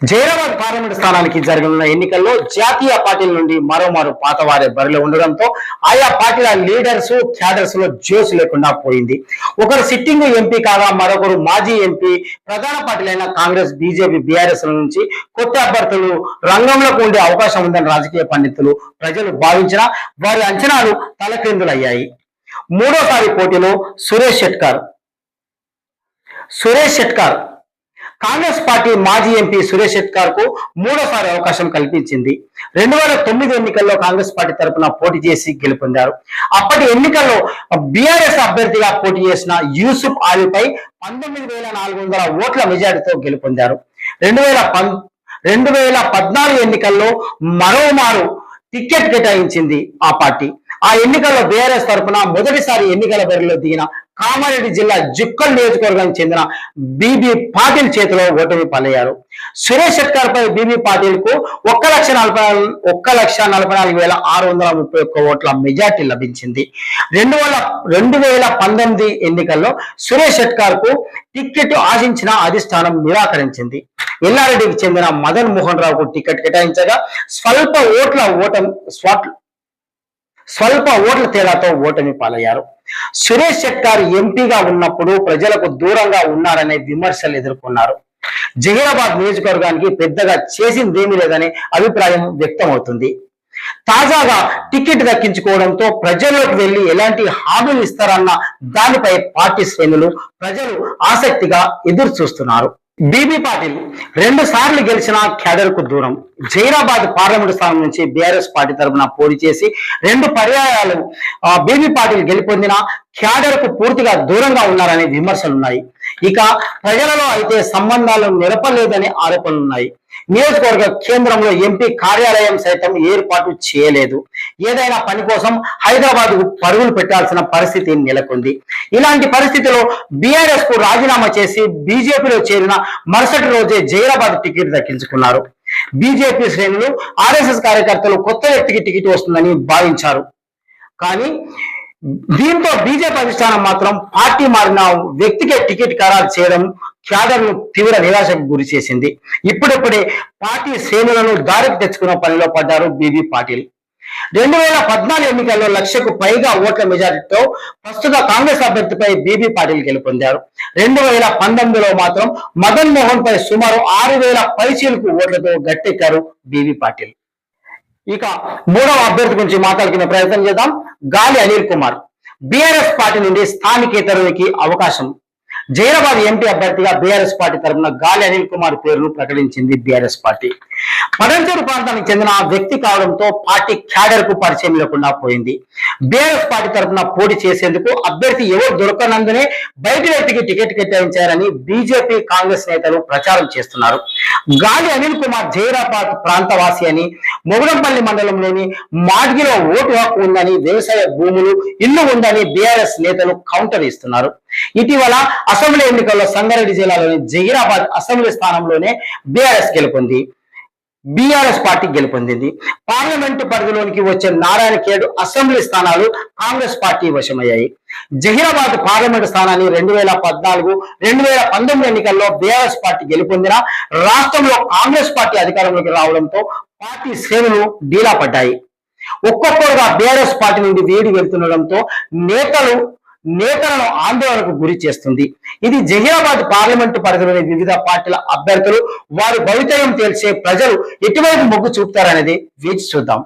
Zaheerabad parliament స్థానానికి జరగనున్న ఎన్నికల్లో జాతీయ పార్టీల నుండి మరోమారు పాతవారే బరిలో ఉండడంతో ఆయా పార్టీల లీడర్స్ క్యాడర్స్ లో జోష్ లేకుండా పోయింది. ఒకరు సిట్టింగ్ ఎంపీ కాగా మరొకరు మాజీ ఎంపీ. ప్రధాన పార్టీలైన కాంగ్రెస్, బీజేపీ, బీఆర్ఎస్ నుంచి కొత్త అభ్యర్థులు రంగంలోకి ఉండే అవకాశం ఉందని రాజకీయ పండితులు, ప్రజలు భావించినా వారి అంచనాలు తలక్రిందులయ్యాయి. మూడోసారి పోటీలో సురేష్ షెట్కార్ కాంగ్రెస్ పార్టీ మాజీ ఎంపీ సురేష్ షెట్కార్ కు మూడోసారి అవకాశం కల్పించింది. 2009 ఎన్నికల్లో కాంగ్రెస్ పార్టీ తరఫున పోటీ చేసి గెలుపొందారు. అప్పటి ఎన్నికల్లో బీఆర్ఎస్ అభ్యర్థిగా పోటీ చేసిన యూసుఫ్ ఆలీపై 19,400 ఓట్ల మెజారిటీతో గెలుపొందారు. 2014 ఎన్నికల్లో మరోమారు టికెట్ కేటాయించింది ఆ పార్టీ. ఆ ఎన్నికల్లో బీఆర్ఎస్ తరఫున మొదటిసారి ఎన్నికల బరిలో దిగిన కామారెడ్డి జిల్లా జుక్కల్ నియోజకవర్గానికి చెందిన బీబీ పాటిల్ చేతిలో ఓటమి పాలయ్యారు. సురేష్ షెట్కార్ పై బీబీ పాటిల్ కు 1,44,631 ఓట్ల మెజార్టీ లభించింది. 2019 ఎన్నికల్లో సురేష్ షెట్కార్ కు టికెట్ ఆశించిన అధిష్టానం నిరాకరించింది. ఎల్లారెడ్డికి చెందిన మదన్ మోహన్ రావుకు టికెట్ కేటాయించగా స్వల్ప ఓట్ల తేడాతో ఓటమి పాలయ్యారు. సురేష్ షెట్కార్ ఎంపీగా ఉన్నప్పుడు ప్రజలకు దూరంగా ఉన్నారనే విమర్శలు ఎదుర్కొన్నారు. జహీరాబాద్ నియోజకవర్గానికి పెద్దగా చేసిందేమీ లేదనే అభిప్రాయం వ్యక్తమవుతుంది. తాజాగా టికెట్ దక్కించుకోవడంతో ప్రజల్లోకి వెళ్లి ఎలాంటి హామీలు ఇస్తారన్న దానిపై పార్టీ శ్రేణులు, ప్రజలు ఆసక్తిగా ఎదురు చూస్తున్నారు. బీబీ పాటిల్ 2 సార్లు గెలిచిన క్యాడర్ కు దూరం. జైరాబాద్ పార్లమెంటు స్థానం నుంచి బీఆర్ఎస్ పార్టీ తరఫున పోటీ చేసి 2 పర్యాయాలు బీబీ పాటిల్ గెలుపొందిన క్యాడర్ కు పూర్తిగా దూరంగా ఉన్నారనే విమర్శలున్నాయి. ఇక ప్రజలలో అయితే సంబంధాలు నిలపలేదనే ఆరోపణలున్నాయి. నియోజకవర్గ కేంద్రంలో ఎంపీ కార్యాలయం సైతం ఏర్పాటు చేయలేదు. ఏదైనా పని కోసం హైదరాబాద్ కు పరుగులు పెట్టాల్సిన పరిస్థితి నెలకొంది. ఇలాంటి పరిస్థితిలో బీఆర్ఎస్ కు రాజీనామా చేసి బీజేపీలో చేరిన మరుసటి రోజే జైరాబాద్ టికెట్ దక్కించుకున్నారు. బీజేపీ శ్రేణులు, ఆర్ఎస్ఎస్ కార్యకర్తలు కొత్త వ్యక్తికి టికెట్ వస్తుందని భావించారు. కానీ దీంతో బీజేపీ అధిష్టానం మాత్రం పార్టీ మారిన వ్యక్తికే టికెట్ ఖరారు చేయడం క్యాడర్ను తీవ్ర నిరాశకు గురి చేసింది. ఇప్పుడిప్పుడే పార్టీ శ్రేణులను దారికి తెచ్చుకున్న పనిలో పడ్డారు బీబీ పాటిల్. 2014 ఎన్నికల్లో 1,00,000కు పైగా ఓట్ల మెజారిటీతో ప్రస్తుత కాంగ్రెస్ అభ్యర్థిపై బీబీ పాటిల్ గెలుపొందారు. 2019లో మాత్రం మదన్ మోహన్ పై సుమారు 6,000 పైచీలకు ఓట్లతో గట్టెక్కారు బీబీ పాటిల్. ఇక మూడవ అభ్యర్థి గురించి మాట్లాడుకునే ప్రయత్నం చేద్దాం. గాలి అనిల్ కుమార్ బీఆర్ఎస్ పార్టీ నుండి స్థానికేతరునికి అవకాశం. జైరాబాద్ ఎంపీ అభ్యర్థిగా బీఆర్ఎస్ పార్టీ తరఫున గాలి అనిల్ కుమార్ పేరును ప్రకటించింది బీఆర్ఎస్ పార్టీ. పడంచేరు ప్రాంతానికి చెందిన వ్యక్తి కావడంతో పార్టీ క్యాడర్ కు పరిచయం లేకుండా పోయింది. బీఆర్ఎస్ పార్టీ తరఫున పోటీ చేసేందుకు అభ్యర్థి ఎవరు దొరకనందునే బయట వ్యక్తికి టికెట్ కేటాయించారని బీజేపీ, కాంగ్రెస్ నేతలు ప్రచారం చేస్తున్నారు. గాలి అనిల్ కుమార్ జైరాబాద్ ప్రాంతవాసి అని, మొగడంపల్లి మండలంలోని మాడ్గిలో ఓటు హక్కు ఉందని, వ్యవసాయ భూములు, ఇల్లు ఉందని బీఆర్ఎస్ నేతలు కౌంటర్ ఇస్తున్నారు. ఇటీవల అసెంబ్లీ ఎన్నికల్లో సంగారెడ్డి జిల్లాలోని జహీరాబాద్ అసెంబ్లీ స్థానంలోనే బీఆర్ఎస్ పార్టీ గెలుపొందింది. పార్లమెంటు పరిధిలోనికి వచ్చే నారాయణఖేడ్ అసెంబ్లీ స్థానాలు కాంగ్రెస్ పార్టీ వశమయ్యాయి. జహీరాబాద్ పార్లమెంటు స్థానాన్ని 2014, 2019 ఎన్నికల్లో బీఆర్ఎస్ పార్టీ గెలుపొందిన రాష్ట్రంలో కాంగ్రెస్ పార్టీ అధికారంలోకి రావడంతో పార్టీ శ్రేణులు డీలా పడ్డాయి. ఒక్కొక్కరుగా బీఆర్ఎస్ పార్టీ నుండి వేడి వెళ్తుండడంతో నేతలను ఆందోళనకు గురి చేస్తుంది. ఇది జహీరాబాద్ పార్లమెంటు పరిధిలోని వివిధ పార్టీల అభ్యర్థులు, వారి భవితవ్యం తేల్చే ప్రజలు ఎటువైపు మొగ్గు చూపుతారనేది వేచి చూద్దాం.